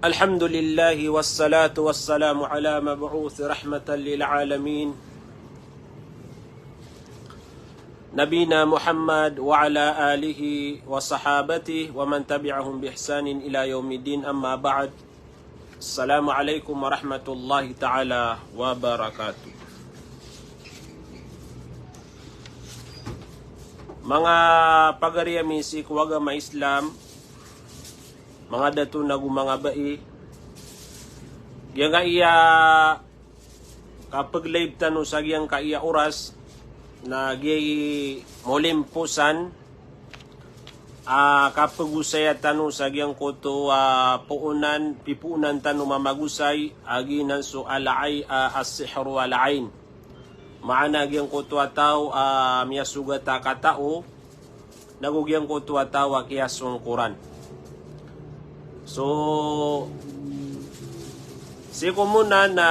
الحمد لله والصلاة والسلام على مبعوث رحمة للعالمين نبينا محمد وعلى آله وصحابته ومن تبعهم بإحسان إلى يوم الدين أما بعد السلام عليكم ورحمة الله تعالى وبركاته. Mga pagariyamisi kuwaga ma Islam, mga dato nagu mga bai, yang nga iya kapag live tano sa giyang kaiya oras na giyay molimpusan kapag usaya tano sa giyang koto pipunan tano mamagusay aginan so alaay as-sihru alain. Maana giyang koto ataw miyasugat katao nagugyang koto ataw kiyasong Quran. So siko muna na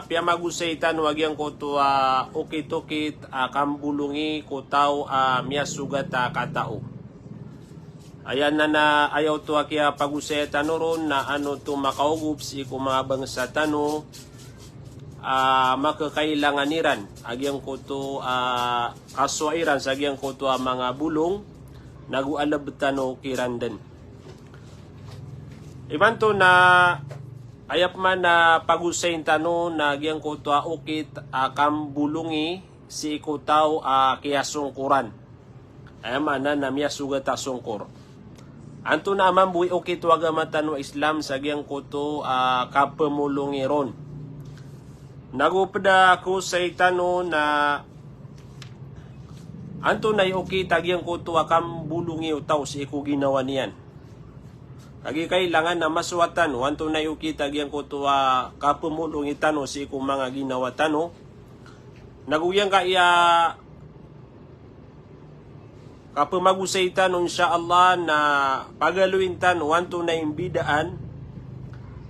piyamagusay tan wagyang koto ukit-ukit kambulungi kotaw miyasugat katao. Ayan na ayaw to kaya pagusay tanoron na ano to makaugup si kumabang sa tano makakailanganiran agyang koto kaswairan sa agyang koto mga bulong nagualab tano kirandan. Iban to na ayap man na pagusay tano na agyang koto ukit kambulungi si ikotaw kiyasong Quran. Ayaman na miya sugat sungkor. Anto na amambuy ukit waga matano Islam sa agyang koto kapamulungi ron. Nagupda ko sa itano na anto na okay tagyang ko to akam bulungi utaw si iku ginawa niyan. Agi kailangan na maswatan anto na okay tagyang ko to kapumulungi tano si iku mga ginawa tano. Naguyang ka iya kapumagusay tano insyaallah na pagaluin tano anto na imbidaan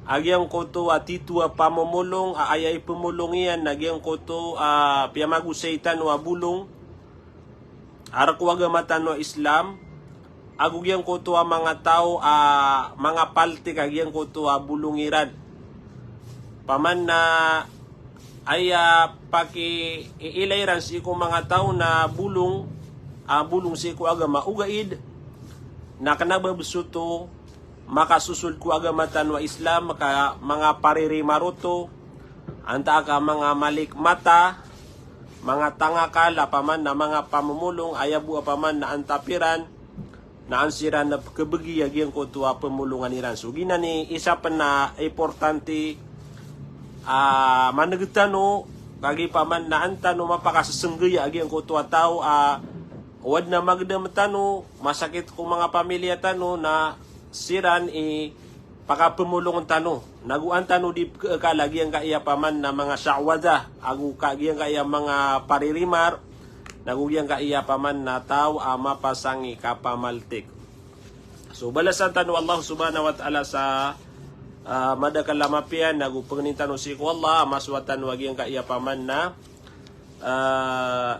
agyang koto titua pamomolong ayay pumulungian nagyang koto piyamagusaytan wa bulong arakwaga matano Islam agugyang koto mga tao mga paltik agyang koto bulungiran paman na ay paki iilayran si ko mga tao na bulong si ko aga maugaid na kanababsuto makasusul ko agamatan wa Islam maka mga paririmaruto anta ka mga malik mata mga tangakala paman na mga pamumulong ayabu paman na antapiran na ansiran na kebegi agyang ko tuwa pemulungan iran so ginani isa pa na importante managtano kagi paman na antano mapakasasenggaya agyang ko tuwa tao wad na magdamatano masakit ko mga pamilya tano na siran pakapumulong tano naguan tano di kalagi ang kaya paman na mga syawada agu kagi ang kaya mga paririmar nagugyang kaya paman na tao mapasangi kapamaltik. So balasan tano Allah subhanahu wa ta'ala sa madakalamapian nagu pangintano si ko Allah maswatan wagi ang kaya paman na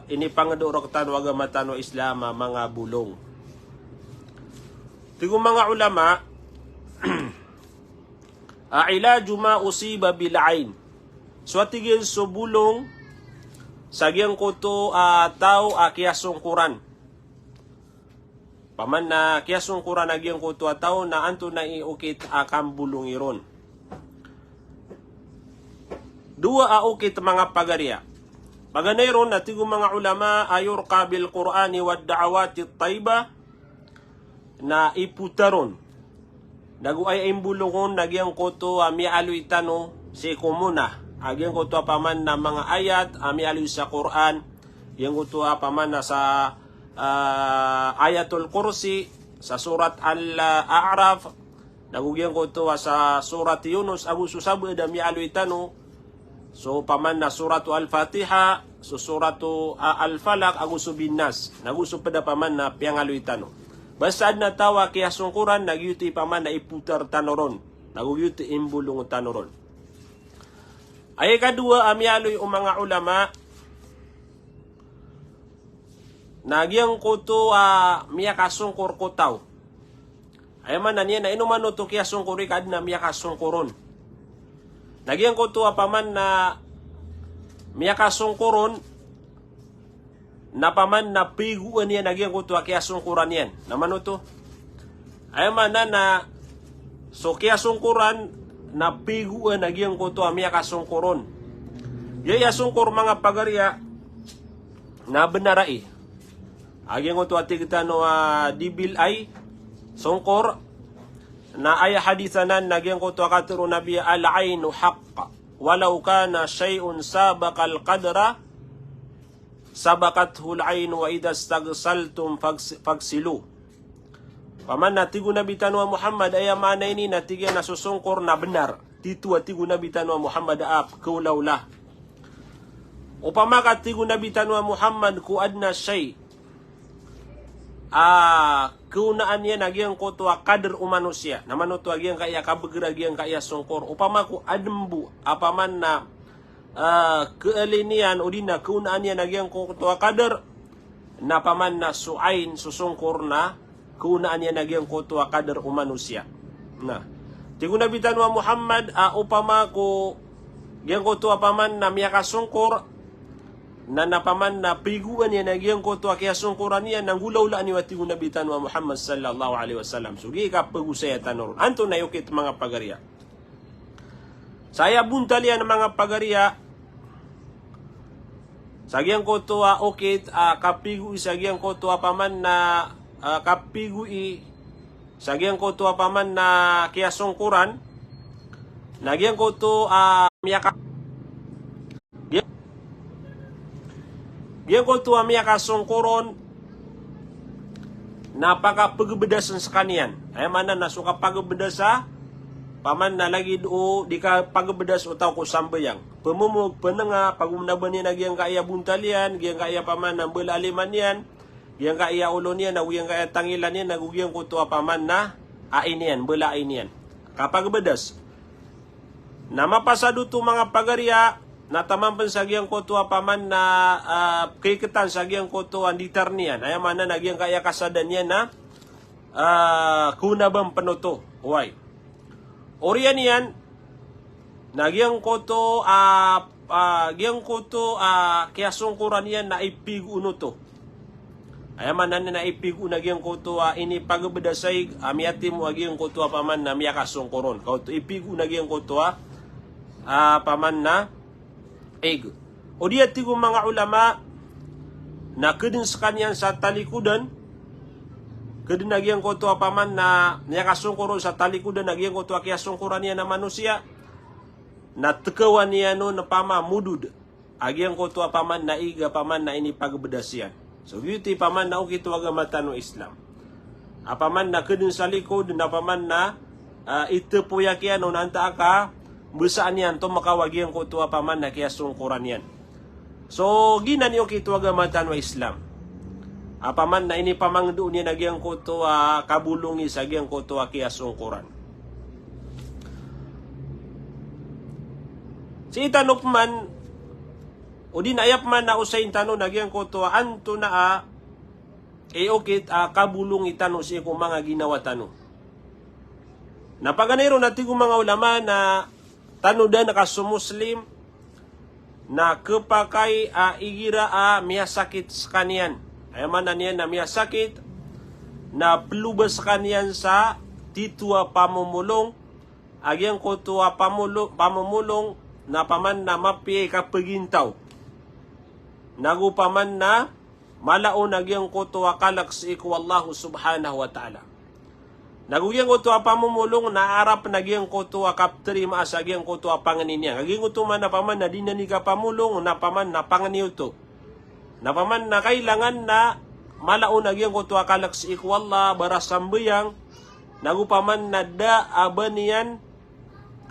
ini pangedorok tano waga matano Islam mga bulong. Tigong mga ulama, ilaju ma usiba bil'ain. So atigil so bulong sa giyang koto tao kiyasong Quran. Paman na kiyasong Quran agyang koto tao na anto na iukit akam bulong iron. Dua ukit mga pagarya. Paganayron na tigong mga ulama ayor kabil Qur'ani wad da'awati tayba na iputaron naguay imbulungon nagyang koto mialuy tano si kumuna agyang koto paman na mga ayat mialuy sa Quran yang koto paman na sa ayatul kursi sa surat al-a'raf nagugyang koto sa surat Yunus agu susabu da mialuy tano so paman na suratu al-fatiha so suratu al-falaq agu subinnas naguso pada paman na piangaluy tano. Basta na tawa kaya sungkuran nagyuti paman na iputar tanoron. Nagyuti imbulong tanoron. Ay kadua amyaloy mga ulama nagyang ko to miya kasungkur ko taw. Ayaman na niya na inuman no to kaya sungkuri kad na miya kasungkuron. Nagyan ko to apaman na miya kasungkuron na paman na piguan niya nagyan ko to kaya sungkuran yan. Naman no to. Ayaman na so kaya sungkuran na piguan nagyan ko to miya kasungkuron. Yaya sungkur mga pagarya na benarai. Agyan ko to atigta no dibil ay sungkor na ay hadithanan nagyan ko to akaturo nabiya al-aynu haqqa walau kana shay'un sabaqal qadra sabaqathu al-aynu wa idha istagsaltum fagsilu. Paman natigo nabitan wa Muhammad ay mana ini natigyan na susungkor na benar. Titu atigo nabitan wa Muhammad aap kaulawlah. Upama katigo nabitan wa Muhammad ku adna shay keunaan niya nagyang ko to kader manusia naman to agyang kaya kabegera agyang kaya sungkor upama ku adembu apaman na kealinian udina keunaan niya nagyang ko to kader na paman na suain susungkor na keunaan niya nagyang ko to kader manusia. Nah tigo nabitan wa Muhammad upama ku gyang ko to apaman na miya kasungkor na napaman na piguan niya nagyang ko to kaya sungkuran niya nang gulaw-laan ni wati nabitan wa Muhammad sallallahu alaihi wasallam. Sugi ka pagusaya tanor. Anto na yukit mga pagarya. Saya buntalian mga pagarya. Sagyang ko to okit kapigu sagyang ko to paman na kapigu sagyang ko to paman na kaya sungkuran. Nagyang ko to miyaka Diyan ko tuwa miya kasungkuron napaka pagbedasan sa kanian. Ay mana nasuka pagbedasa paman na lagi do di ka pagbedas utaw ko sambayang. Pemumug penenga pagumnaban niya nagyang kaya buntalian, gyang kaya paman na belaliman yan, gyang kaya ulon niya, nagyang kaya tangilan niya, nagugyang ko tuwa paman na ainian, belain yan. Kapag bedas na mapasado to mga pagarya natamampan sa giyang ko to paman na kiketan sa giyang ko to anditar niyan. Ay mana nagyang kaya kasadan niya na kunabang panoto. Uway. Oriyan yan nagyang ko to giyang ko to kaya sungkuran yan na ipiguno to. Ay mana na ipigu nagyang ko to ini pagbedasay amiyati mo agiyang ko to paman na miya kasungkuron. Kau to ipigu nagyang ko to paman na ego. O diya tigo mga ulama na kedin sa kanyan sa talikudan, kedin nagyang ko to apaman na niyakasungkuron sa talikudan, nagyang ko to akiyasungkuran niya na manusia, na tekawan niya no na pama mudud, agyang ko to apaman na iga paman na ini pagbedasyan. So beauty paman na ukito agamata no Islam. Apaman na kedin sa likod, na paman na ito po yakyan no nanta ka, busaan yan to makawagian ko to paman na kaya sungkuran yan. So ginan yo kito agamatan wa Islam. Apaman na ini pamangdo niya nagyang ko to kabulungi sa gyang ko to kaya sungkuran. Si itanok man o di naayap man na usain tano nagyang ko to anto na okit kabulong itano si ko mga ginawa tano. Napaganero natin kong mga ulama na tanudan na kasumuslim na kepakai igira miyasakit sa kanian. Ay man niya na miyasakit na pelubas kanian sa titua pamumulong agyang ko tuwa pamumulong na paman na mapi kapagintaw. Nagu paman na malaon agyang ko tuwa kalaks iku Allahu subhanahu wa ta'ala. Nagugyang ko to pamumulong na arap nagyang ko to kapteri maasagyang ko to panganin niya. Nagyang ko to man na paman na dinani ka pamulong na paman na panganiw to. Na paman na kailangan na malaon nagyang ko to kalaks ikwalla barasambayang nagupaman na da abanian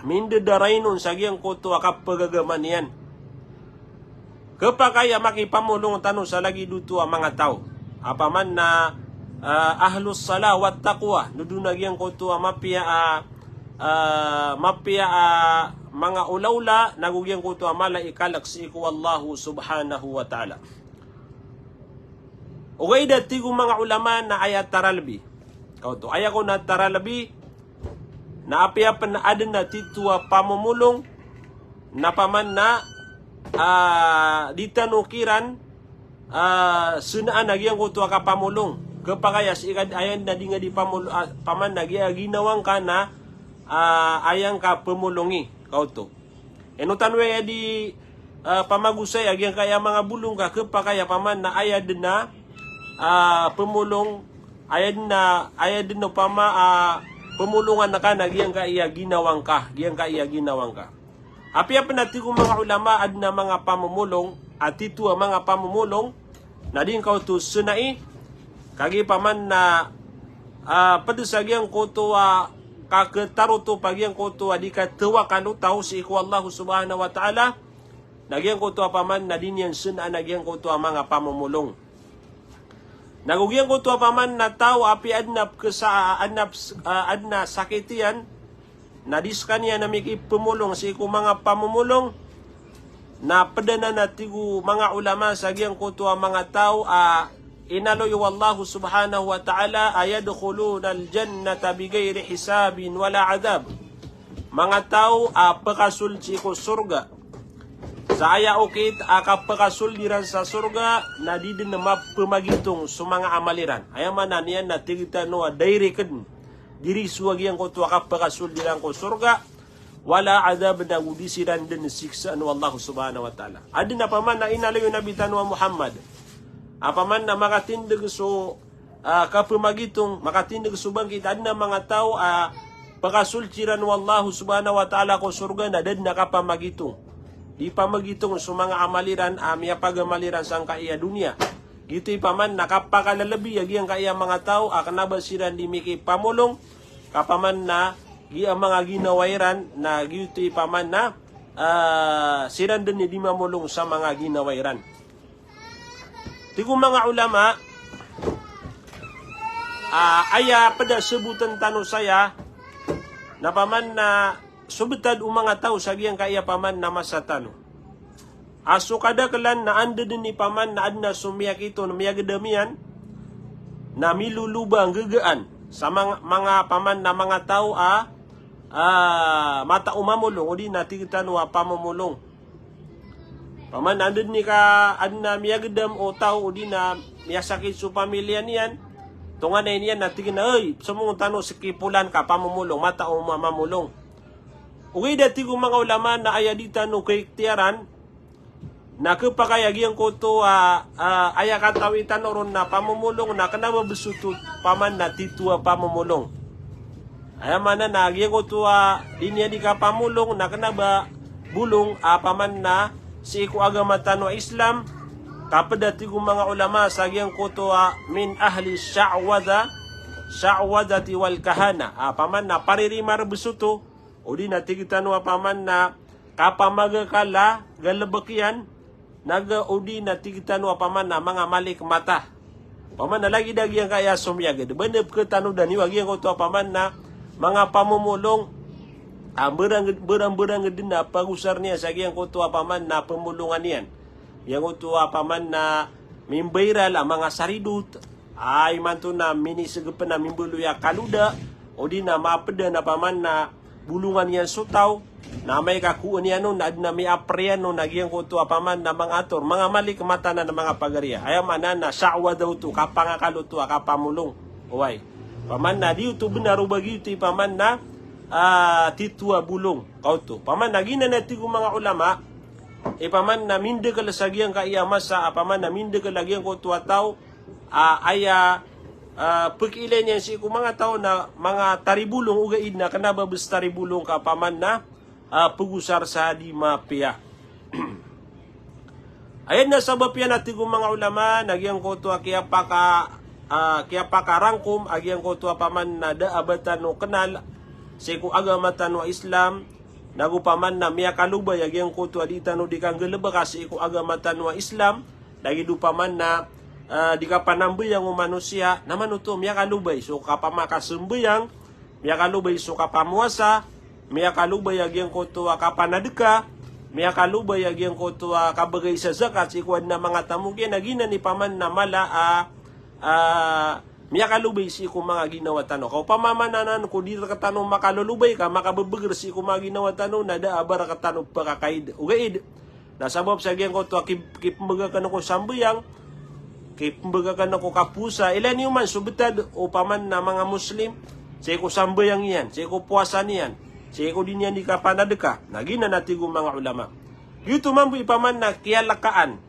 minde darainon sagyang ko to kapagagaman yan. Kapakaya makipamulong tanong sa lagi duto ang mga tao. Apaman na ahlus salah wat taqwa nudunagyan ko to mapia mga ulawla nagugyan ko to mala ikalaks iku Allahu subhanahu wa ta'ala. Ugay dati ko mga ulama na ayat taralbi Kauto aya ko na taralabi na apiapan na adan na titua pamumulong na paman na ditanukiran sunaan nagyang ko tuwa ka pamulong kapagayas ikad ayan na di nga di paman ginawang ka na ayang ka pamulongi kauto enutanwe di pamagusay agyang kaya mga bulong ka kapagaya paman na ayad na pamulong ayad na pama pemulungan na ka nagyang ka iya ginawang ka api nati kung mga ulama ad na mga pamumulong at ito ang mga pamumulong na din kau tu sunai kagi paman na padusagyan ko to kaketaruto pagyang ko to di ka tuwa kanutaw si iku Allah subhanahu wa ta'ala nagyang ko to paman na din yan suna nagyang ko to mga pamumulong nagugyan ko to paman na tao api adnap sa adna sakitian na diskan niya na may pumulong si iku mga pamumulong na padana na tigu mga ulama sa giyang kuto mga tao inaloy wallahu subhanahu wa ta'ala ayadkhuluna aljannata bigayri hisabin wala adab mga tao pakasul si iku surga sa aya ukit pakasul diran sa surga na di din na mapamagitong sa mga amaliran ayamanan yan na tigita no dairiken diri suwagian ko tuwa kapakasul diran ko surga wala adab na udisiran din siksa anu Allah subhanahu wa ta'ala adin na paman na inalayo Nabi tanwa Muhammad apaman na makatindig so kapamagitong makatindig so bangkit adin na mga tao pakasulciran wallahu subhanahu wa ta'ala ko surga na dad na kapamagitong di pamagitong so mga amaliran miya pagamaliran sang kaya dunia gitu paman nakapakalalabi yang kaya mga tao akanabasiran di miki pamulong kapaman na ang mga ginawairan na gitu paman na siran din di mamulong sa mga ginawairan tigo mga ulama aya pada sebutan tano saya na paman na subutad mga tao sa giyang kaya paman na masatano aso kada kalan na anda din ni paman na adna sumiyak ito na miyagdamian na milulubang gagaan sa mga paman na mga tao mata umamulong o di natigitan wa pamumulong paman anda ni ka adna miyagdam o tao o di na miyasakit su pamilya niyan tunga na niyan natigin na sumung tano sikipulan ka pamumulong mata umamulong uwi dati kong mga ulama na ayaditan o kay tiyaran na kapakayagian ko to aya katawitan ron na pamumulong na kanama besutut paman na titua pamumulong aya mana na agian ko to dinya di ka pamulong na kanaba bulong paman na si iku agama tanwa Islam kapadati ko mga ulama sa agian ko to min ahli sha'wadati wal kahana paman na paririmar besuto o di natigitan wa paman na kapamagakala galabakyan naga-udi na tigitan wa paman na mga malik mata. Paman na lagi dagi ang kaya sumyagad. Banap ke tanu dan iwagi ang kuto paman na mga pamumulong berang din na pagusar niya sa giyang kuto paman na pemulungan niyan. Yang kuto paman na mimbayral mga saridut ay manto na mini segepen na mimbuluya kaluda o di na mapeda na paman na bulungan niyan sutaw na may kakuan niya no na may aprian no nagyang ko to apaman na mga ator mga malik mata na mga pagariya ayam na sa'wa daw to kapangakalo to kapamulong uway paman na di to benar bagi ti paman na titua bulong kau to paman na ginanati ko mga ulama paman na minde kalasagiang kaya masa paman na minde kalagiang ko to ataw aya pagkilay niya si ko mga tao na mga taribulong ugaid na kanaba bus taribulong ka paman na pagusar sa di mapia. Ayan na sabab yan natin kong mga ulama nagyang ko to kaya pakarangkum agyang ko to paman na daabatan no kanal si ko agamatan no Islam nagupaman na miya kalubay agyang ko to adita no di kang geleba kasi ko agamatan no Islam lagi dupaman na di ka panambuyang manusia naman ito miya kalubay so kapamakasumbuyang miya kalubay so kapamuasa miya kalubay agyang ko to kapanadeka miya kalubay agyang ko to kabagay sa zakat si kuwan na mga tamugyan nagina ni paman na mala Miya kalubay si ko mga ginawa tano. Kau pamamananan ko di ka tano makalulubay ka, makababagar si ko mga ginawa tano, nada abara ka tano pagkakaid. Ugaid. Nasabab sa gyan ko to, kipmbaga ka na ko sambuyang, kipmbaga ka na ko kapusa, ilan yung man, subitad, o paman na mga Muslim, siya ko sambuyang yan, siya ko puwasan yan, siya ko din yan di ka panadaka, nagina natin mga ulama. Yuto man po ipaman na kiyalakaan,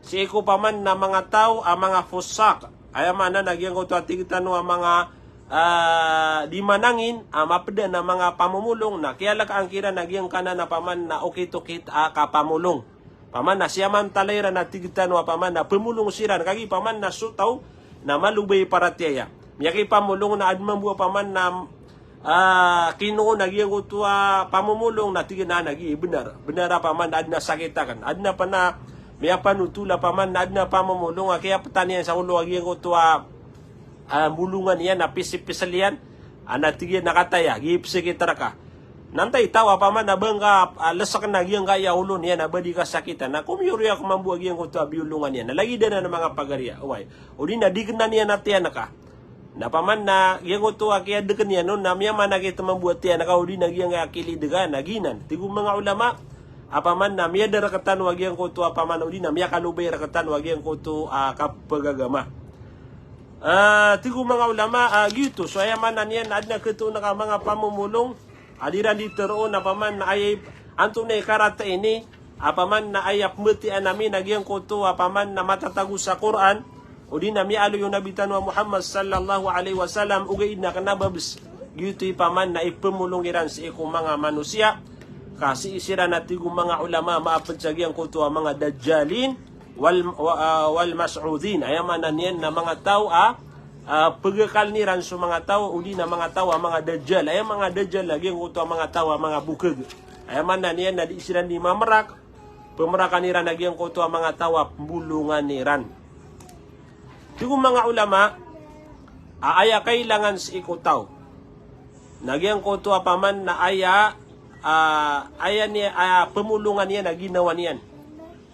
siya ko paman na mga tao, ang mga fusak, ay man na nagyang ko to atigitan ang mga di manangin, mapeda na mga pamumulong na kiyalakaan kira nagyang kana na paman na okit-okit kapamulong. Paman na siya man talayra na tigitan wa paman na pemulong siran, kagi paman na sutaw na malubay para tiya. Miyaki pamulong na adman buwa paman na kinuo nagyang ko to pamumulong na tigina nagi benar. Benar paman na adna sakitakan. Adna pa na may panutula paman na adna pamumulong kaya petanian sa ulo agi ko to bulungan yan na pisip-pisal yan anatigyan nakataya gipsikitra ka nantay tawa paman na bangka lasak na giyang kaya ulo niya na badi ka sakitan na kumyuri ako mambuag yan ko to bulungan yan nalagi na ng mga pagariya uway o di na di na niya natiyan ka na paman na giyang ko to kaya dekan yan no na miya man nakita mambuat tiyan ka o di na giyang kilidagan naginan tigong mga ulama apaman na miya darakatan wag yang ko to apaman udi na miya kalubay rakatan wag yang ko to kapagagama. Tigo mga ulama gitu so ayaman na niyan adna keto na mga pamumulong adiran diteroon apaman na ay anto na karata ini apaman na ayap meti anami nagyang ko to apaman na matatago sa Quran udi na miya alo yung nabitan wa Muhammad sallallahu alaihi wasallam ugay na kanababs gitu ipaman na ipemulong iran sa ikong mga manusia kasi isira natin kung mga ulama maapadsagyan ko to mga dajjalin wal mas'udin ayaman na niyan na mga tao pagkakal niran sa mga tao uli na mga tao mga dajjal ay mga dajjal lagi ko to mga tao mga bukag ayaman na niyan na di sila ni mamarak pemerakan niran lagi ko to mga tao bulungan niran kung mga ulama aya kailangan sa ikutaw nagyang ko to paman na aya pemulungan niya na ginawa niyan.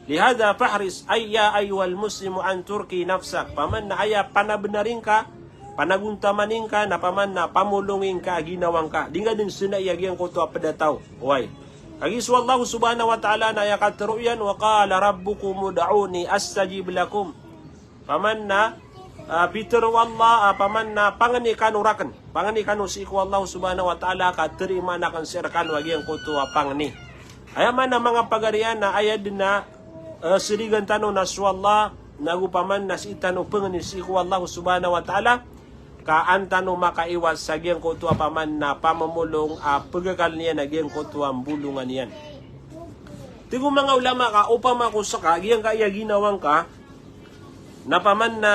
Lihada fahris ayya aywal muslimu an turki nafsak. Paman na aya panabenarin ka, panaguntamanin ka, na paman na pamulungin ka, ginawang ka. Di nga din sinayagyan ko to apedataw. Why? Kagiswa Allah subhanahu wa ta'ala na yakatruyan wa qala rabbukum ud'uni astajib lakum. Paman na Peter wallah paman na panganikan urakan panganikan si ko Allah subhanahu wa ta'ala ka terima na kan sirkan wagi ang kuto pangni ayaman na mga pagarian na ayad na sirigan tano na swallah nagupaman na si tano pangni si ko Allah subhanahu wa ta'ala ka antano makaiwas sa giyang kuto paman na pamamulong pagakal niya na giyang kuto ang bulungan niyan tigo mga ulama ka upama ko sa giyang kaya ginawang ka na paman na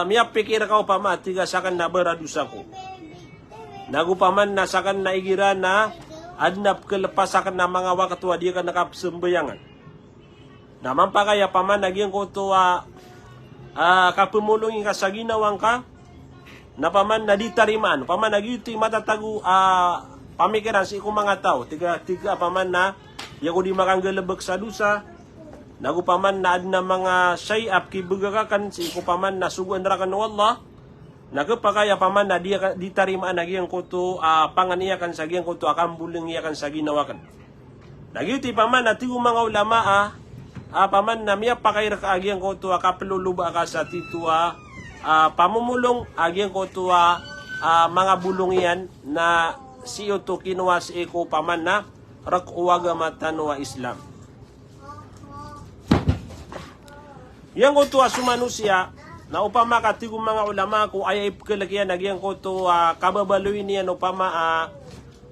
miya pikir ka upama tiga sakan na beradusa ko. Nagupaman na sakan na igira na adnap kelepas sakan na mga wakatwa dia kan nakapsembayangan. Naman pa kaya paman nagyang ko to kapumulong ka sa ginawang ka na paman na ditarimaan. Paman nagyuti matatago pamikiran si ikong mga tao. Tiga paman na yago di makanggalabag sa dusa. Nagupaman na adna mga sayap kibugakakan si ikupaman na suguan rakan ng Allah nagapakaya paman na ditarimaan nagyang kuto panganiyakan sa gyang kuto akan buling iyakan sa ginawakan nagyuti paman na tigo mga ulama paman na miya pakayra ka agyang kuto kapeluluba ka sa titua pamumulong agyang kuto mga bulong yan na siyo to kinuha si iko paman na rakuwaga matanwa Islam. Yang ko to sumanusia na upama katigong mga ulama ko ay kalagyan nagyang ko to kababaluin niya upama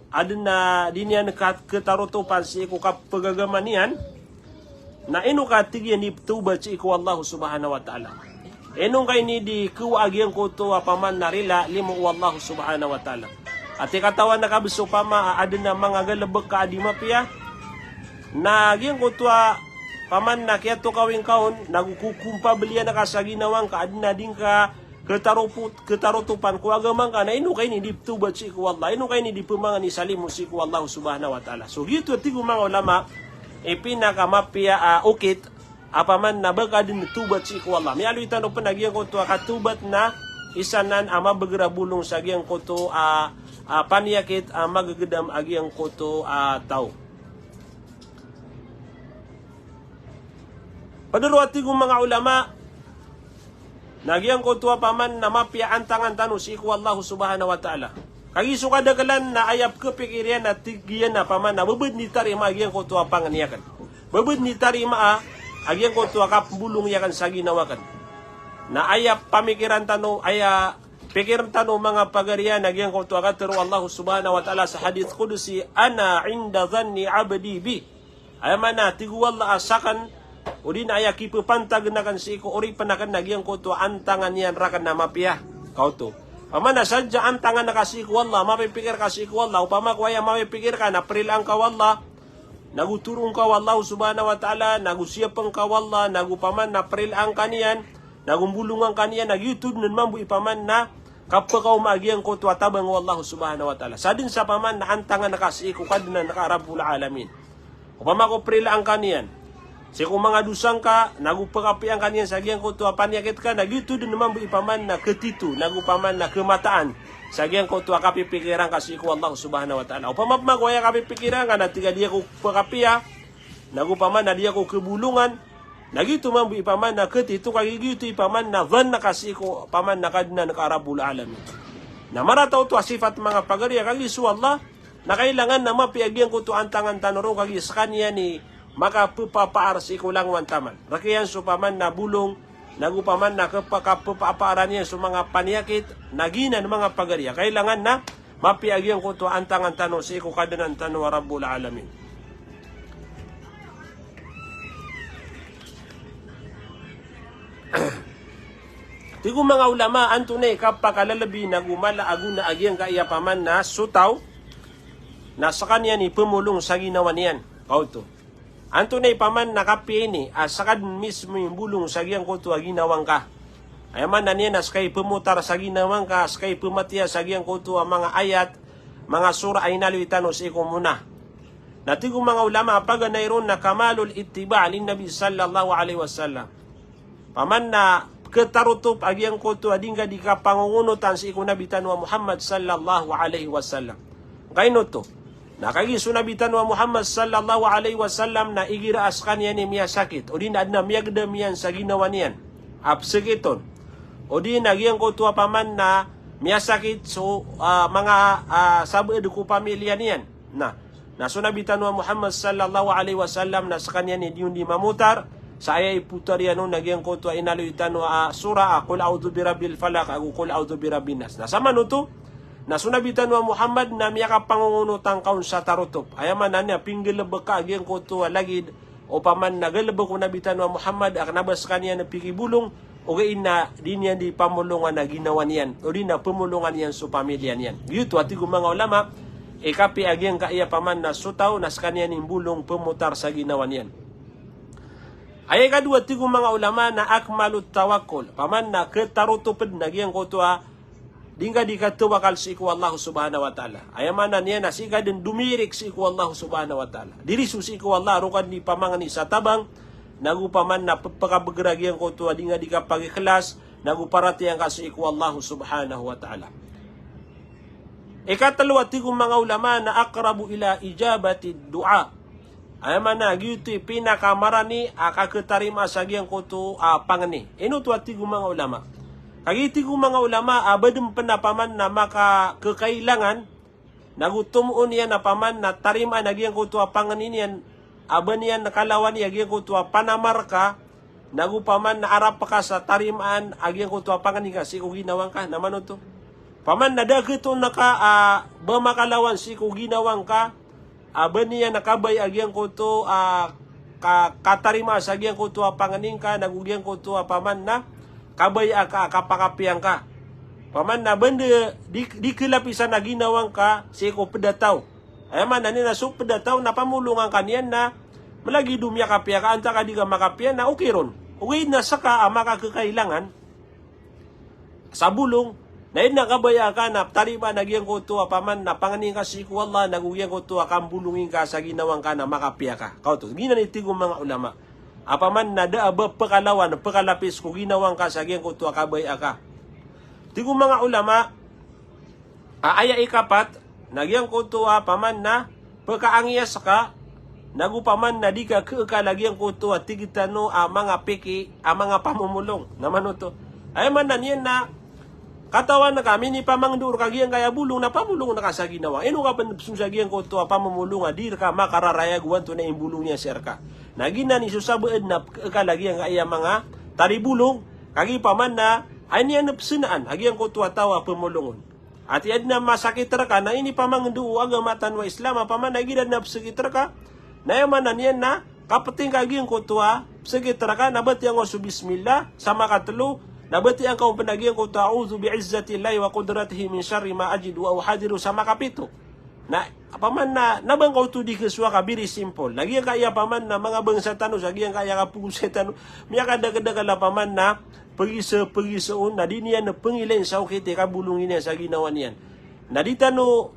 adun na din yan katarutupan si ko kapagagaman niyan na ino katigyan ni tubat si ko Allah subhanahu wa ta'ala. Enong kay ni di kuwagyang ko to paman narila limo Allah subhanahu wa ta'ala. At ikatawan na kabiso upama adun na mga galabag ka adimapya na gyang ko to paman na kaya to kawing kaon nagukukumpa belian na ka sa ginawang ka adna din ka ketarutupan ko agaman ka na ino kay ni diptubat si ko Allah ino kay ni dipumangan ni salimu si ko Allah subhanahu wa ta'ala so gitu tigo mga ulama pinakamapiya ukit apaman na baga din tubat si ko Allah mi alu itano panagyan ko to katubat na isanan mabagera bulong sa agiyang koto paniyakit magagedam agiyang koto tao. Padaruati kong mga ulama, nagyang koto paman na mapiaan tangan tanu si iku Allah subhanahu wa ta'ala. Kagi sukadagalan na ayap kepikirian na tigian na paman na bebed ni tarima agiyang koto panganiakan. Bebed ni tarima agiyang koto kapulong yakan sa ginawakan. Na ayap pamikiran tanu pikiran tanu mga pagarian agiyang koto akatero Allah subhanahu wa ta'ala sa hadith kudusi, ana inda dhanni abdi bi. Ayaman na tigu Allah asakan uri na ayak ipupantag na kan si iko uri panakan nagyang koto antangan yan rakan na mapiyah kauto. Pamana sadya antangan na kasi iko Allah mapipikir kasi iko Allah upama kuwaya mapipikir ka na prilang ka Allah naguturong ka Allah subhanahu wa ta'ala nagusiyapang ka Allah nagupaman na prilang kaniyan nagumbulungan kaniyan nagyutub nun mambu ipaman na kapakaw maagyang koto atabang Allah subhanahu wa ta'ala sadin sa paman na antangan na kasi iko kadina nakarabul alamin upama ko prilang kaniyan. Si kung mga dusang ka, nagupakapi ang kaniyan sa agiyang koto panyakit ka, nagito din naman ipaman na ketitu, nagupaman na kemataan. Sa agiyang koto kapipikiran kasi ko Allah subhanahu wa ta'ala. Upama magwaya kapipikiran ka, natiga dia ko pakapiya, nagupaman na dia ko kebulungan, nagito man ipaman na ketitu, kagigito ipaman na van na kasi ko, paman na kadina nakarabul alamin. Na marataw to asifat mga pagariya, kagisu Allah, na kailangan na mapiagyan koto ang tangan tanoro, kagis kanya ni maka pupapaar si kulang wantaman. Rakiyan supaman na bulong, nagupaman na kapapapaaran niya sa mga panyakit, nagina ng mga pagariya. Kailangan na mapiagyan ko to antangan tanong si ikukadanan tanong Rabbul Alamin. Tigo mga ulama, antunay kapakalalabi nagumala aguna agyang kaiyapaman na sutaw, na sa kanya ni pumulong sa ginawa niyan. Kauto. Antunay paman nakapini asakad mismo yung bulong sa giyang koto ginawang ka. Ayaman na niya na skay pumutar sa ginawang ka, skay pumatiya sa giyang koto ang mga ayat, mga sura ay nalwitanos iko muna. Natigo mga ulama paganayron na kamalul ittiba' lin Nabi sallallahu alaihi wasallam. Paman na ketarutup agyang koto adingga di ka pangungunutan sa iko Nabi tanwa Muhammad sallallahu alaihi wasallam. Kaino to? Nakagisunabitan wa Muhammad sallallahu alaihi wasallam na igiraas kanya ni miya sakit. O di na adna miyagdam yan sa ginawa niyan. Apsikiton. O di nagyang ko tuwa paman na miya sakit so mga sabad ko pamilya niyan. Na sunabitan wa Muhammad sallallahu alaihi wasallam na sa kanya ni di mamutar. Sa ayay putar yan nung nagyang ko tuwa inaluitan wa sura kul a'udhu birabbil falak ako kul a'udhu birabbin nas. Nasama no to? Na sunabitan wa Muhammad na miyaka pangungunutang kaun sa tarutop. Ayaman na niya, pinggilabag ka, agyan ko tuwa lagid, o paman nagalabag ko nabitan wa Muhammad, akanabas kanya na pikibulong, o gain na di niya di pamulungan na ginawa niyan, o di na pamulungan niyan sa pamilya niyan. Gito, at mga ulama, ikapi agyan ka iya paman na sutaw, nas kanya ning bulong pumutar sa ginawa niyan. Ay kadua, tigo mga ulama na akmalut tawakul, paman na ketarutupad na agyan ko tuwa, dingga di katawakal si iku Allah subhanahu wa ta'ala. Ayamana niya na siga din dumirik si iku Allah subhanahu wa ta'ala. Dirisu si iku Allah rukan di pamangani sa tabang, nagupaman na pagkabagragyan ko tuwa dingga di kapagikhlas, naguparati ang kasi iku Allah subhanahu wa ta'ala. Ikatalawa tigong mga ulama na akrabu ila ijabati du'a. Ayamana gitu pinakamarani akaketarima sa giyang ko to pangani. Ino tuwa tigong mga ulama. Kagiti ko mga ulama, abadong panapaman na makakailangan, nagutumuon niya na paman na tarima nagyang kutuwa panganin yan, aban niyan nakalawan niya nagyang kutuwa panamarka, nagupaman na arap ka sa tarimaan, agyang kutuwa panganin ka, si ginawang ka, naman ito. Paman na dagito bamakalawan si ginawang ka, aban niya nakabay agyang kutuwa katarima sa agyang kutuwa panganin ka, nagugyang kutuwa paman na, kabay ka, kapakapiang ka. Paman na benda, di kilapisan na ginawang ka, siko pedataw. Ay man, na so pedataw, napamulungan ka niyan na, malagi dumya kapya ka, anta ka di ka makapya na, okay ron. Okay na saka makakakailangan, sa bulong, na yun nakabaya ka, na tarima nagyang ko tuwa, paman na panganing ka, siko Allah, nagugyan ko tuwa, kambulungin ka, sa ginawang ka, na makapya ka. Kauto, ginanitigong mga ulama. Apaman na daaba pakalawan, pakalapis ko ginawang ka sa agyan ko tuwa kabay aka. Tigo mga ulama, aya ikapat, nagyang kutuwa paman na pagkaangyas ka, nagupaman na di ka keekalagyang kutuwa tigitano mga piki, mga pamumulong. Naman ito. Ay man na niyan na katawan na kami ni pamangdur kagiang kaya bulong na pamulong na ka sa ginawa. Ino ka panapsum sa giyang kutuwa pamumulong di ka makararayaguan to na imbulong niya serka. Nagina ni susabaed na keekalagyang kaya mga taribulong, kagi paman na ay niya napsunaan, agyang kutuwa tawa pamulungon. At yan na masakit ka na ini pamangdu agamatan wa Islam paman nagida na psakit ka. Na yaman na niyan na kapating kagiyang kutuwa psakit ka nabati ang osu bismillah sama katlo nabati ang kaung panagiyang kutuwa a'udzu bi'izzatillahi wa qudratihi min syarri ma ajidu wa uhadiru sama kapito. Na paman na nabangkaw to di keswa ka very simple. Lagi kaya paman na mga bangsa tano lagi kaya ka pugusa tano. Miya kada paman na pagisa-pagisaon na di niya na pangilin sa ukite kabulungin niya sa ginawa niyan. Na di tano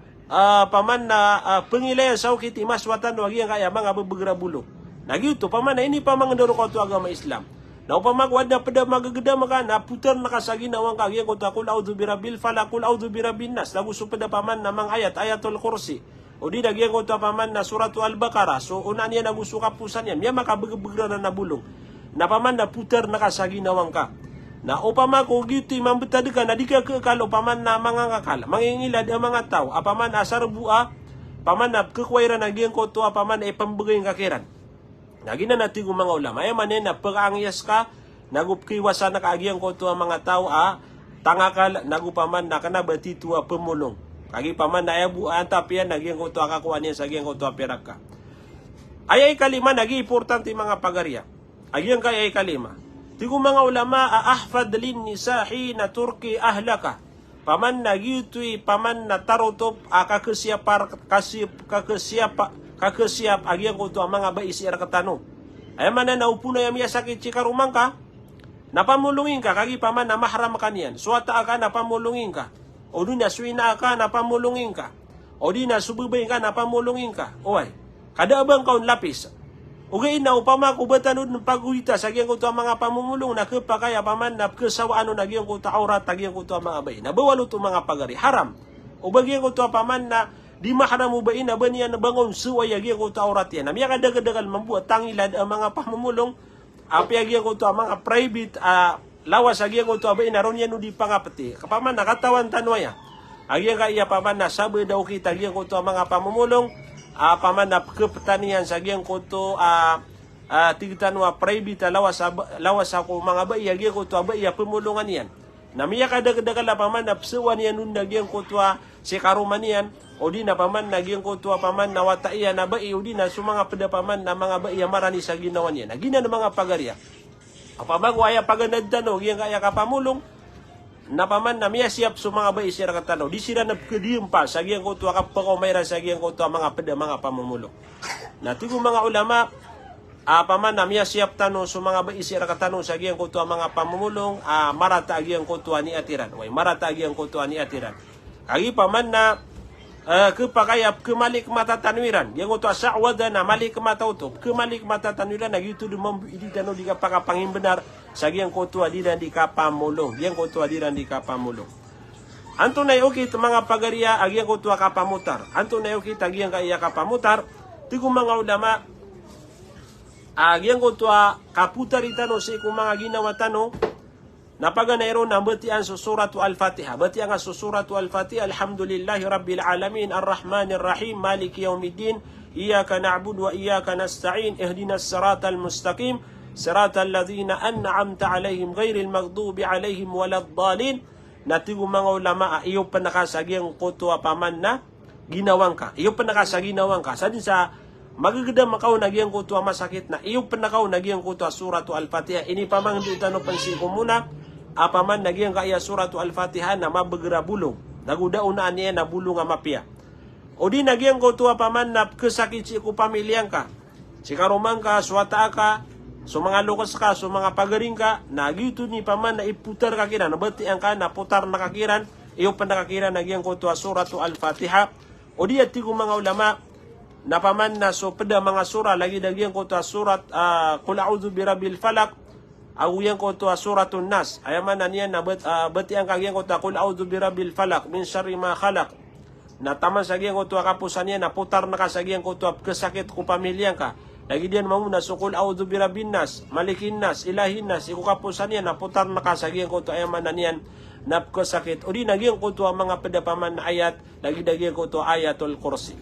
paman na pangilin sa ukite maswatan lagi kaya mga babagra bulong. Nagyuto paman na ini pamang daro ko to agama Islam. Na upamagwad na pada magagada maka na putar na kasagi na wang kagyan ko takul a'udzu birabbil falaq kul a'udzu birabbin nas. Lagu pada paman na mang ayatul kursi. O di nagyan ko paman na suratu al-Baqarah. So una niya nagusto kapusan yan. Miya makabagabagra na nabulong. Na paman na putar na kasagi na wang ka. Na upama ko gitu mambetad ka na di ka kalau paman na mga kakal. Mangingilad ang mga tao. Apaman asar bua. Paman na kekwairan nagyan ko to apaman ay pambagay kakiran. Nagina natin kung mga ulama, ay manin na pag-angyas ka, nagupkiwasan na kaagyan ko ito ang mga tao, tangakal, nagupaman na ka na bati ito pemulong. Kagi paman na ayabuan tapian, nagyan ko ito akakuha niya sa agyan ko ito apirak ka. Ay kalima, nagi importante mga pagarya. Agyan kay ay kalima. Tigo mga ulama, ahfad lin nisahi na turki ahlaka. Paman nagyutoy, paman na tarotop, kakasiap agyan ko to ang mga baisi katano. Ay man na naupo na yung sakit chikarumang ka, napamulungin ka, kagi pa man na mahram ka niyan. Suwata ka, napamulungin ka. O di na suina ka, napamulungin ka. O di na sububay ka, napamulungin ka. Oy, kada abang kaun lapis. Ugay na upama kubatan ng pagulita sa agyan ko to ang mga pamumulong na kapakaya paman na kesawaan na agyan ko to aurat, agyan ko to ang mga bayi. Nabawalo to mga pagari. Haram. O bagyan ko to paman na di mahana mo ba ina ba niya nabangon suway agyan ko ito aurat yan. Namiya kadagadagal mambuat tangilad ang mga pamumulong. Api agyan ko ito ang mga private lawas agyan ko ito abay naroon yan di pangapati. Kapaman nakatawan tanwaya. Agyan ka iya paman na sabi daw kita agyan ko ito ang mga pamumulong. Paman na kepetanian sa agyan ko ito tigtanwa private lawas ako mga bay agyan ko ito abay pamulungan yan. Namiya kadagadagal paman na psuwan yan nun agyan ko ito si karuman yan. O di na paman nagyang kutuwa paman na wataiya na bai o di na sumanga pada paman na mga bai marani sa ginawa niya. Nagina ng mga pagarya. Apamagwaya paganad tanong yung kaya kapamulong na paman na miya siyap sumanga bai siya katano. Di sila nagkadiyong pa sa giyang kutuwa kapakomayra sa giyang kutuwa mga pada mga pamumulong. Natigo mga ulama paman na miya siyap tanong sumanga bai siya katano sa giyang kutuwa mga pamumulong marata agiyang kutuwa ni atiran. Way marata agiyang kutuwa ni atiran. Kagi paman na kepakayap kemalik mata tanwiran yang utu sa'wada na malik mata utop kemalik mata tanwiran nagitu di mambuidi tano di kapakapangin benar sagi yang kutu adiran di kapamulong yang kutu adiran di kapamulong anto na yoki mga pagaria agi yang kutu kapamutar anto na yoki tagi yang kaya kapamutar tigo mga ulama agi yang kutu kaputar itano si mga ginawa tano napaganairo na batian sa suratu al-Fatiha. Batian nga sa suratu al-Fatiha. Alhamdulillahi Rabbil Alamin. Ar-Rahmanir Rahim. Maliki Yawmiddin. Iyaka na'budu wa iyaka nasta'in. Ihdinas siratal mustaqim. Siratal ladhina an'amta alayhim. Ghairil maghdubi alayhim waladdallin. Natigo mga ulama, iyo pa nakasagyang kutuwa paman na ginawang ka. Iyo pa nakasaginawang ka. Sa din sa magagada makaw nagyang kutuwa masakit na. Iyo pa nakaw nagyang kutuwa suratu al-Fatiha. Ini pamang ditano pansin ko muna. Apaman nagyang kaya suratu al-Fatiha na mabagra bulong. Nagudaunaan niya na bulong nga mapia. O di nagyang ko tuwa paman na kesakit si ko pamilyang ka. Si karumang ka, swata ka, so mga lukas ka, so mga pagaring ka, nagyuto ni paman na iputar kakiran. Nabati ang ka, naputar na kakiran. Iyo pa nakakiran nagyang ko tuwa suratu al-Fatiha. O di at tigo mga ulama, na paman na so pada mga sura, lagi nagyang ko tuwa surat, Qul a'udzu birabbil falaq, aguyan ko to suratun nas ayaman na niyan na batiang kagyan ko to kul a'udzu birabbil falaq min syarri ma khalaq na taman sagyan ko to kapusan niyan na putar na kasagyan ko to kesakit ko pamilyang ka lagi diyan mamuna sukul a'udzu birabbin nas malikin nas ilahin nas iku kapusan niyan na putar na kasagyan ko to ayaman na niyan na kesakit o di nagyan ko to mga pedapaman na ayat lagi nagyan ko to ayatul kursi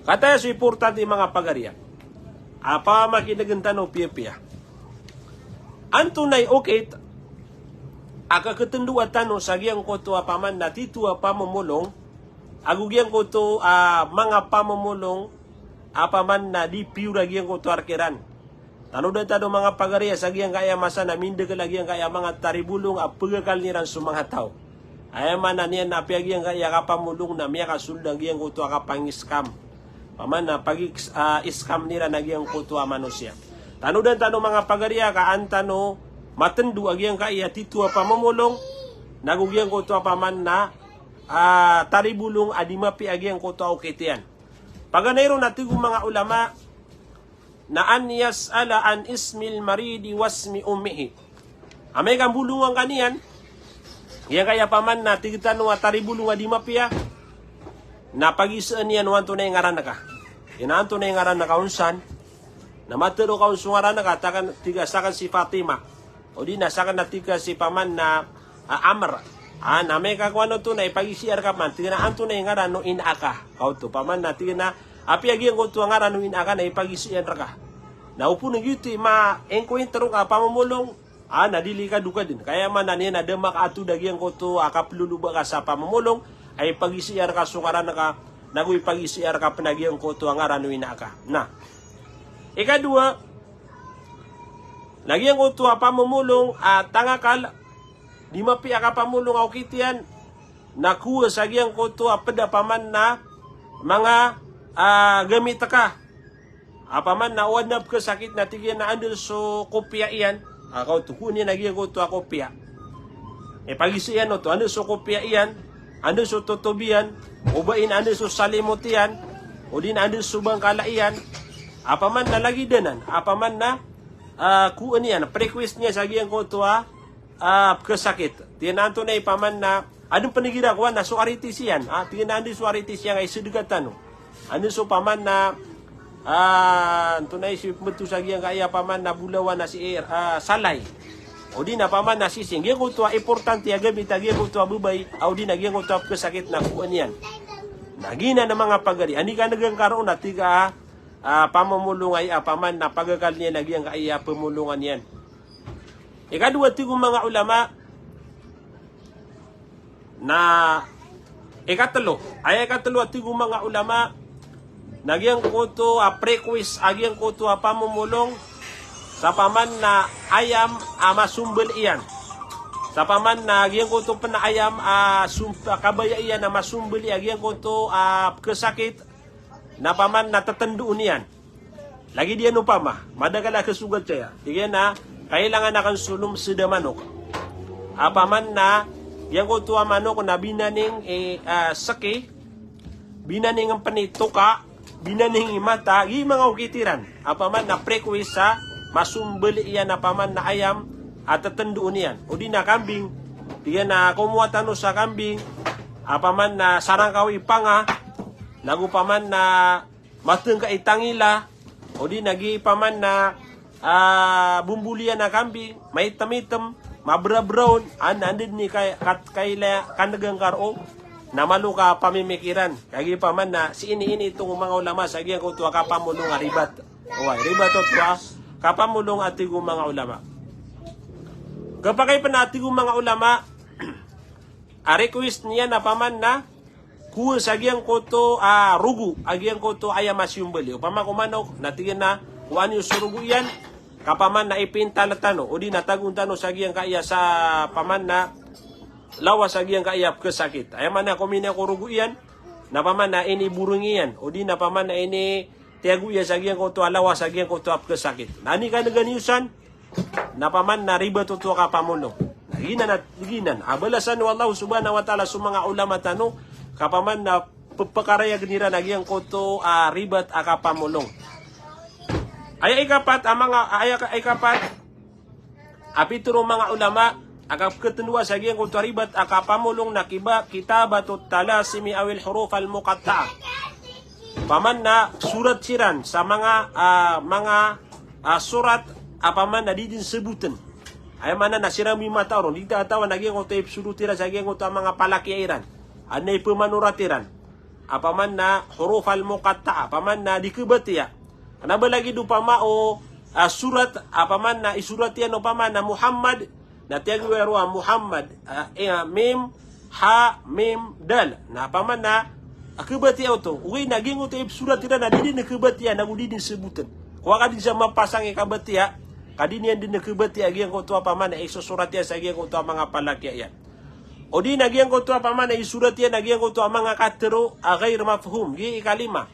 kata so importante mga pagariya apa makinagantano piya-piya antunay okay aka ketendua tano sagyang ko to apaman na titu pamumulong agugyan ko to mga pamumulong apaman na di piura gyang ko to arkiran tano da tado mga pagariya sagyang kaya masa na minde lagi ang kaya mga taribulong apagakal niran sumanga tao ayaman na niyan na piagyang kaya kapamulong na miya kasuldang gyang ko to akapangiskam paman na pag iskam nila nagyang kutua manusia. Tano dan tano mga pagariya kaan tano matendu agyang kaya titua pamumulong nagugyang kutua paman na taribulong adimapi agyang kutua ukitian. Paganayro natigo mga ulama na an yas'ala an ismil maridi wasmi ummihi. Amay kang bulungan kaniyan yang kaya paman na tigitano taribulong adimapi na pagisaan niyan wanto na yung ngaran na ka. Inaanto na yung ngaran na kaunsan, na matero kaunsan ngaran na ka, tiga sakan si Fatima. O di na sakan na tiga si paman na Amr. Na may kakwano to na ipagisiar ka man, tiga na anto na yung ngaran no inaka. Kau to, paman na tiga na, api agiyan ko to ang ngaran no inaka na ipagisiar ka. Na upo na yuti, ma-enkwentro ka, pamumulong, nadili ka duka din. Kaya man na niya na demak atu dagiyan ko to, akapluluba ka sa pamumulong, ay pag-isiar ka sukaran na ka nagoy pag-isiar ka panagiyang ko to ang aranuin na ka. Na, ikadua, nagyang ko to pamumulong at tangakal, di mapi ka pamulong ako kitiyan, nakuha sa giyang ko to padapaman na mga gamit ka. Apaman na uwadnap ka sakit na tigyan na andil so kopya iyan, ako to kunin nagyang ko to kopya. Pag-isian no to, andil so kopya iyan, ando so tutubian, ubain ando so salimutian, o din ando so bangkalaian, apaman na lagi danan, apaman na kuan yan, prequest niya sa giyang ko to kesakit. Tinanto na ipaman na, anong panigira ko na so aritis yan, tinando so aritis yan ay sedugatan no. Ano so paman na, tunay si betu sa giyang kaya paman na bulawan na si salay. O di na paman na sising. Gyan ko ito importante agamit. Gyan ko ito bubay. O di na gyan ko ito kasakit na kuan yan. Nagina na mga pagari. Ani ka nagang karoon na tiga pamumulong ay paman na pagakal niya nagyang kaya pamulungan yan. Ikadua tigong mga ulama na ikatalo. Ay ikatalo tigong mga ulama nagyang ko ito prequis agyang ko ito pamumulong sa paman na ayam masumbel iyan. Sa paman na agyan ko ito panaayam kabaya iyan na masumbel agyan ko ito kesakit na paman na tatanduon iyan. Lagi diyan upama, madagala kasugat siya. Diyan na kailangan na kang sulum sida manok. Paman na yan ko ito manok na binaning saki, binaning ang panituka, binaning imata, yung mga ukitiran. Paman na prequis sa masumbeli iyan na paman na ayam at tatanduon iyan. O di na kambing, diyan na kumuha tano sa kambing, paman na sarang kaw ipanga, lagu paman na mateng ka itangila, o di nagi paman na bumbulian na kambing, may tamitem, mabra-brown, andin ni kaila kanagang karo, na maluka pamimikiran. Kagi paman na si ini itong mga ulama, sagyan ko tuwa kapamulong ribat. Uway, ribat o tuwa, kapamulong atigong mga ulama. Kapag ay panatigong mga ulama, request niya na paman na kuha sa agyang ko to rugu, agyang ko to ayamas yung bali. O pamakumanok, natigyan na kuhaan yung surugu yan, kapaman na ipintalatano, o di natagong tano sa agyang kaya sa paman na lawas sa agyang kaya kesakit. Ayaman na kumina ko rugu yan, na paman na ini burung yan, o di na paman na ini tiago ya sagyang ko to alawa sagyang ko to kesakit. Nani ka naganiusan na paman na riba to ka pamulong. Naginan. Abalasan wa Allah subhanahu wa ta'ala sa mga ulama tano kapaman na pagpakaraya ganira nagyang ko to ribat aka pamulong. Ay ikapat ang mga ay ikapat Apituro mga ulama, agap ketenua sagian ko ribat akapamulong na kitabatut talasimi awil huruf al muqatta'a. Paman na surat siran sa mga surat apaman na di din sebutan. Ay mana na sirang mimata oron. Di tatawan naging ko tayo surutiran sagian ko mga palakiairan. Anay pemanuratiran. Apaman na huruf al muqatta'a. Apaman na dikebatiya. Kenapa lagi dupa mao surat apaman na isurat yan o paman na Muhammad na tiyagwero Muhammad mim ha mim dal na paman na akibati auto uwi naging uto surat tira na didi nakibati na udin sebutan kuwa kadin sa mapasang ikabati kadin yan din nakibati agian ko to paman na isusurat yan sa agian ko to mga palakya yan o di nagian ko to paman na isurat yan agian ko to mga katero ghair mafhum gi ikalima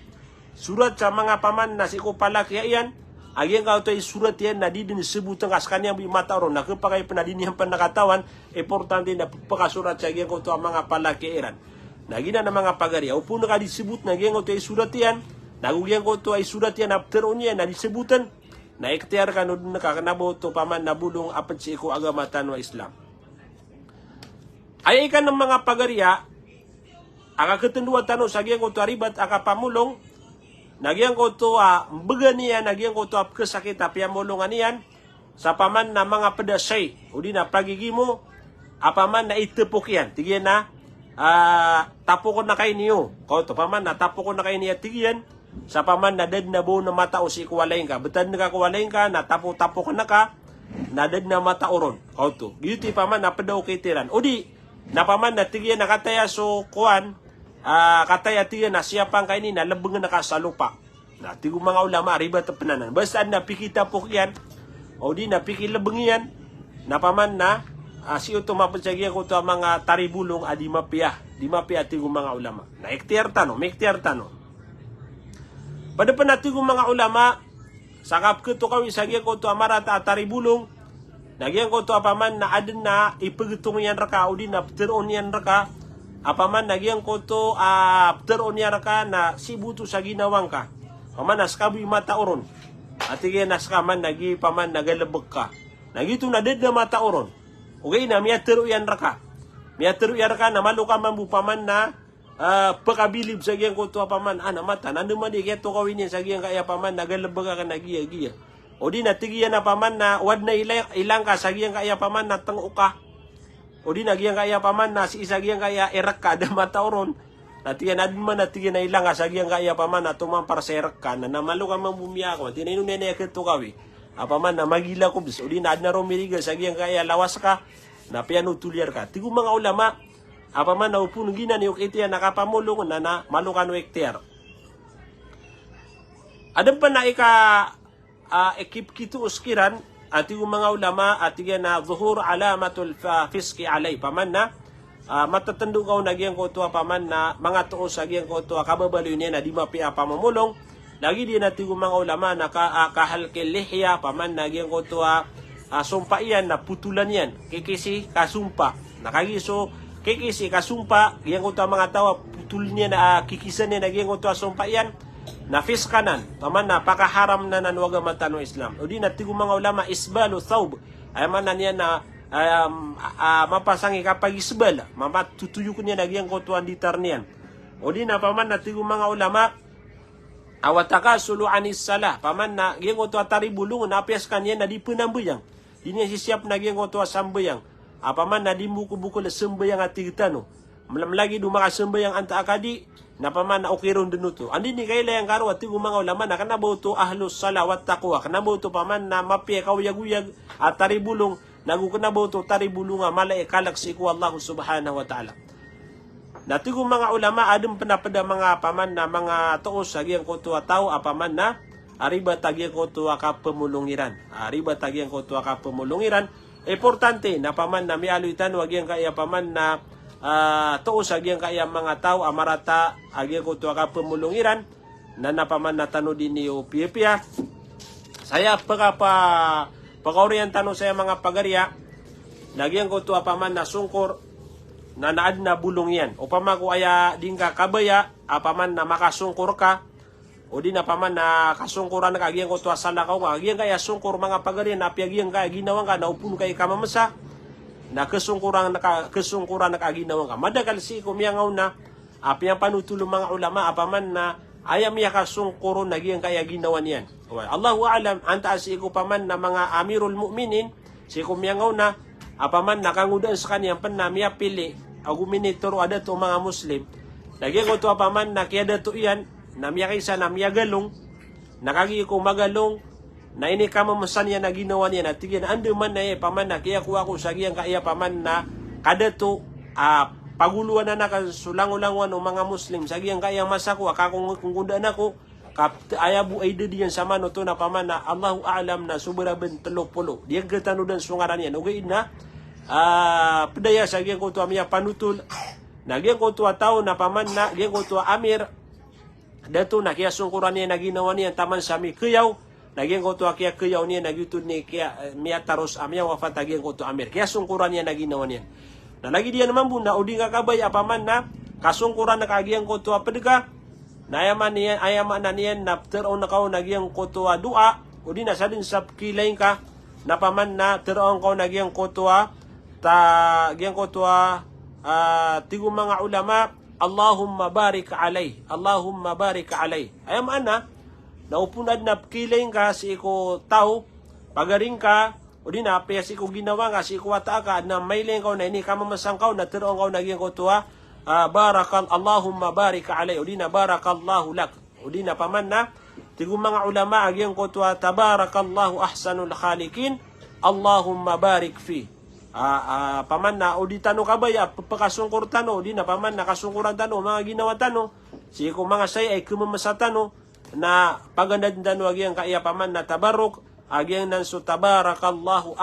surat sa mga paman na siku palakya yan agian kau tahu surat yan na di din sebutan kaskan yang mata orang nak pakai penadinian penakatawan importante na pagkasurat sa agian kau tahu mga palakiran nagina na mga pagarya upun na disebut na agian kau tahu surat yan nagugian kau tahu surat yan after onya na disebutan na ikhtiar kan na kakanabo to paman na bulong apat si iku agama tanwa Islam ay ikan ng mga pagarya aga ketendua tanong sa agian kau tahu ribat aga pamulong Nagyang ko to baga niyan, nagyang ko to kesakit tapi molongan niyan sa paman na mga pedasay. O di na pagigimo, apaman na itepok yan. Tigyan na, tapo ko na kayo niyo. Kau to paman na tapo ko na kayo niya tigyan. Sa paman na dad na buo na mata o si kuwalain ka. Betad na ka kuwalain ka, na tapo-tapo ka na ka, na dad na mata oron. Kau to. Gito paman na pedaw kitiran. O di, na paman na tigyan na kataya so kuwan, kataya tiya na siapang kaini na labengan na ka sa lupa. Na tigo mga ulama riba tepenanan. Basta na pikita po yan. O di na piki lebeng yan. Na paman na si uto mapensagya ko to mga taribulong di mapiyah. Di mapiyah tigo mga ulama. Na ikhtiar tano, ikhtiar tano. Pada penatigo mga ulama sakap ke to kawi sagya ko to amarata taribulong. Nagyan ko to paman na adin na ipegitung yan raka o di na pteron yan raka. Apaman nagyang ko to after onyar ka na sibuto sa ginawang ka. Paman naskabi mata oron. At igen naskaman nagi paman nagalabag ka. Nagito na dead na mata oron. Okay na miyateru yan raka. Miyateru yan raka na maluka man paman na pagkabilib sa giyang ko to paman na mata. Nandun man ikya to kawin yan sa giyang kaya paman nagalabag ka nagiya-giya. O di natigiyan na paman na wad na ilang ka sa giyang kaya paman na tango ka. O di nagyang kaya paman na si isagyang kaya erak ka da mataoron. Natiyan adin man natiyan na ilang asagyang kaya paman na tumampar sa erak ka na namalo ka mambumiya ko. Tinainom na nakit to kawi. Apaman na magila ko bis. O di na adin na romiriga sagyang kaya lawas ka. Na piano tuliar ka. Tigo mga ulama. Apaman na upun gina ni ukitiyan nakapamulong na malukan o ektiar. Adam pa na ekip kito uskiran. At yung mga ulama at yan na zuhur alamatul fiski alay paman na matatando ka nagyang ko to paman na mga tuos nagyang ko to kababaloy niya na di mapia pamamulong lagi din natin yung mga ulama na kahalkil lihya paman nagyang ko to sumpa iyan na putulan yan kikisi kasumpa nakagiso kikisi kasumpa yan ko to mga tawa putul niya na kikisan niya nagyang ko to sumpa iyan na fiskanan, paman na pakaharam na nanwaga matano Islam. O di natigong mga ulama isbalu thawb. Ay man na niya na mapasangi kapag isbal. Mamatutuyo ko niya nagyang kotuan ditar niyan. O di na paman natigong mga ulama awataka sulu anis salah. Paman na gyang kotuan taribulungan napias kanya na di punambuyang. Di niya sisiap na gyang kotuan sambayang. Paman na di buku-buku na sambayang at tigitano. Malamlagi dumaka sambayang anta akadi. Na paman na ukiron denuto. Andi ni kaila yang karo at mga ulama na kanabaw to ahlus salawat taqwa. Kanabaw to paman na mapia kawiyag-uyag at taribulong. Nagukanabaw to taribulong nga malay kalak si ku Allah subhanahu wa ta'ala. Natigong mga ulama adem panapada mga paman na mga tuos sagyang ko to tao apaman na ariba tagyang ko to kapemulungiran. Ariba tagyang ko to kapemulungiran. Importante na paman na mialuitan wag yang kaya paman na tuos agyang kaya mga tao amarata agyang ko to kapemulungiran na napaman na tano din ni Pia. Saya pagkaorientan saya mga pagarya nagyang ko to apaman na sungkor na naad na bulong yan. O pamago aya din ka kabaya apaman na makasungkor ka o di na paman na kasungkuran na kagiyang ko tuwa salakaw nga kagiyang kaya sungkur mga pagari na apyagiyang kaya ginawang ka naupun kay kamamasa na kasungkuran na kaginawang ka madagal si kumiyangaw na apyang panutulong mga ulama apaman na ayam ya kasungkuron nagiyang kaya ginawan yan. Allahu a'lam anta si ko paman na mga amirul mu'minin si kumiyangaw na apaman nakangudan sa kaniyang panamya pili aguminitoro ada to mga muslim lagi ko to apaman na kaya dato iyan namya kaysa namya galong nakagi ko magalong na ini kamamasan niya na ginawa niya na tigyan ando man na paman na kaya kuha ko sa giyang kaya paman na kada to paguluan na nakasulang-ulangan ng mga muslim sa giyang kaya masako akakong kungundaan ako ayabu ay diyan sa mano to na paman na Allahu a'lam na sobra ben 30 diyan gatanudan sungaran yan ugay na pedaya sa giyang ko to amya panutul na giyang ko to tao na paman na giyang ko to amir dato na kaya sungkuran niya na ginawa niya taman sa mi kuyaw naging ko to kaya kuyaw niya nagyutod ni kaya miya taros amya wafat aging ko to amir kaya sungkuran niya na ginawa niya na lagi diyan naman bunda udi nga kabay apaman na kasungkuran na kagiyang ko to pedega na ayaman na niya na teron na kao nagyang ko to dua udi na sa din sa kilain ka na paman na teron ko nagyang ko to gyang ko to tigo mga ulama Allahumma barik alay. Allahumma barik alay. Ayam ana, naupunad na kilain ka si iko tao, pagaring ka, o di na, paya si iko ginawa nga, si iko wata ka, na mailing ka na ini kamamasang ka, na tiroong ka naging ko tuwa, Allahumma barik alay. O di na, barakallahu lak. O di na, paman na, tigong mga ulama, aging ko tuwa, tabarakallahu ahsanul khalikin, Allahumma barik fi. Paman na o di tano kabaya pagkasungkur tano di na paman na kasungkuran tano mga ginawa tano si ko mga say ay kumamasa tano na pagandad tano agyang kaya paman na tabarok agyang nan so tabarakallahu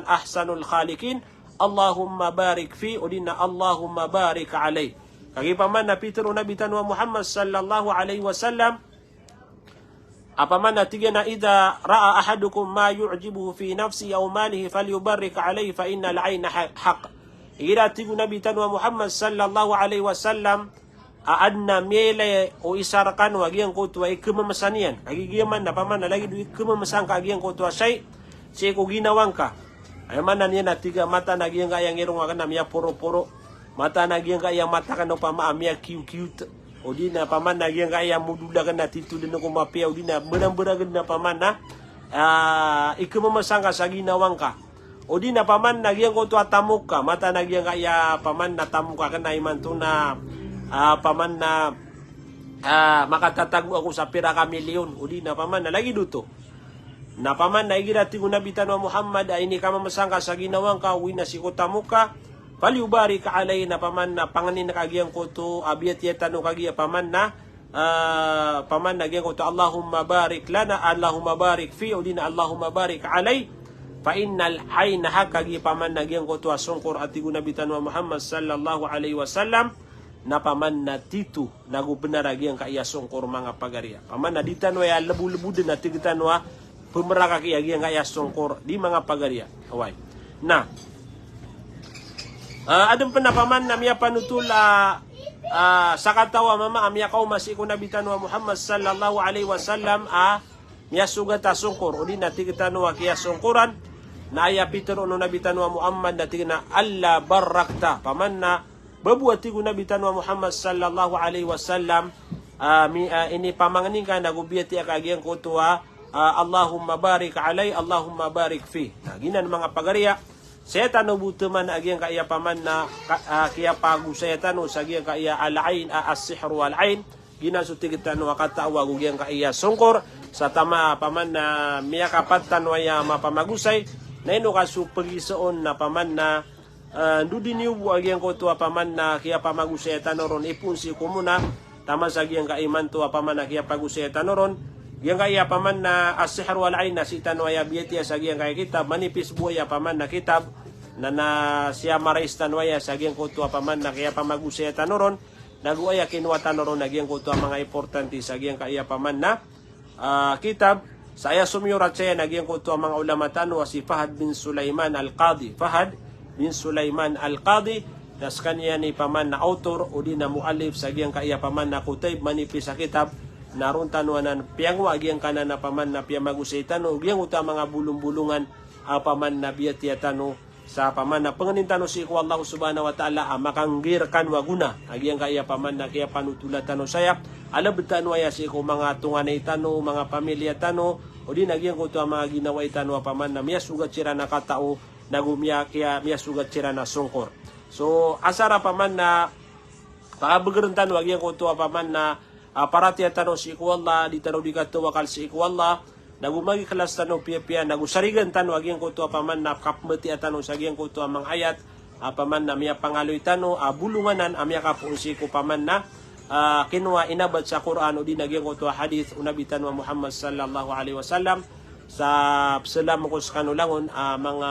ahsanul khalikin Allahumma barik fi o di na Allahumma barik alay kagi paman na Peter o nabi tano Muhammad sallallahu alaihi wasallam apaman na tigyan na ida ra'a ahadukum ma yu'jibuhu fi nafsi aw malihi falyubarrik alayhi fa inna al-'ayna haq. Ira tigu nabi tanwa Muhammad sallallahu alaihi wasallam aadna mele o isarakan wagiang ko tuwa ikamamasanian. Kagigiyaman na paman na lagi du ikamamasang kagiang ko tuwa say ko ginawang ka. Ay man na niya na tiga mata nagiyang kayang irong akan namya puro-puro. Mata nagiyang kayang mata kan no pamaamya cute. O di na paman na yang kaya mudulagan na titulin na kumapia o di na berang-berang na paman na ikamamasang ka sa ginawang ka o di na paman na yang ko to atamok ka mata na yang kaya paman na tamok ka na iman to na paman na makatatago ako sa pira ka milyon o di na paman na lagi duto na paman na igirati ko nabitan wa Muhammad ay ini kamamasang ka sa ginawang ka uwi na si ko tamok ka Paliubari ka alay na paman na panganin na kagiyang ko to abiyat yetan o kagiya paman na giyang ko to Allahumma barik lana Allahumma barik fi o di na Allahumma barik alay fa innal hayna hakagi paman na giyang ko to asungkor at tigo nabitan wa Muhammad sallallahu alaihi wasallam na paman na titu nagubenar giyang kaya sungkor mga pagariya paman na ditan wa ya lebu-lebu din na tigitan wa pemeraka kaya giyang kaya sungkor di mga pagariya away na adem pa na paman na miya panutul sa katawa mama miya kaw masiko nabitan wa Muhammad sallallahu alaihi wasallam miya sugat sungkur o di natigitan wa kiya sungkuran na aya Peter ono nabitan wa Muhammad natigna alla barakta paman na babuati ko nabitan wa Muhammad sallallahu alaihi wasallam ini pamanganin ka nagubiyati akagyang ko tuwa Allahumma barik alay Allahumma barik fi ginan mga pagariya saya tanu butuman agyang kaya paman na kaya pagu saya tanu sa agyang kaya alain as-sihr wal ain ginasutigit tanu katawa agyang kaya sungkor sa tama paman na miya kapat tanu ya mapamagusay na ino kasu pagisoon na paman na dudiniu agyang ko tuwa paman na kaya pamagusay tanu ron ipunsi ko muna tama sa agyang kaiman tuwa paman na kaya pagusay tanu ron yang kaya paman na as-sihr wal ain na si tanwaya biyati sa agyang kaya kitab manipis buaya paman na kitab na siya marais tanwaya sa agyang kutua paman na kaya pamagusaya tanoron naguaya kinwa tanoron agyang kutua mga importante sa agyang kaya paman na kitab saya sumyurat saya agyang kutua mga ulama tanwa si Fahad bin Sulaiman al-Qadi Fahad bin Sulaiman al-Qadi das kanya ni paman na author o di na mualif sa agyang kaya paman na kutayb manipis sa kitab naron tanuanan piyang wagi ang kanan na paman na piya magusay tano ugyang uta mga bulong-bulungan paman na biya tiya tano sa paman na panganin tano si ko Allah subhanahu wa ta'ala makanggir kan waguna agyang kaya paman na kaya panutula tano saya ala betano ya si ko mga tunganay tano mga pamilya tano o di nagyang ko to mga ginaway tano paman na miya sugat sira na katao nagumya kaya miya sugat sira na sungkor. So asara paman na pakabagerentan wag yang kutu paman na parati atano si iku Allah di tano di kato wakal si iku Allah nagumagi kelas tano pia nagusarigan tano wag yang kutu paman na kapmeti atano sa yang kutu amang ayat paman na miya pangaloy tano bulunganan amya kapun si iku paman na kinwa inabat sa Quran o di nagyang kutu hadith unabitan wa Muhammad sallallahu alaihi wasallam sa salam ko sa kanulangon mga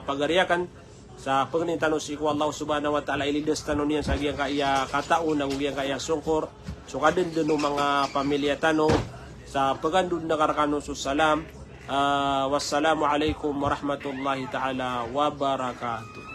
pagariakan sa pagnintanong si ko Allah subhanahu wa ta'ala ilidas tanon niya sa giyang kaya katao na giyang kaya sungkor so kadin din mga pamilya tano sa pagandun na karakano salam wassalamu alaikum warahmatullahi ta'ala wabarakatuh.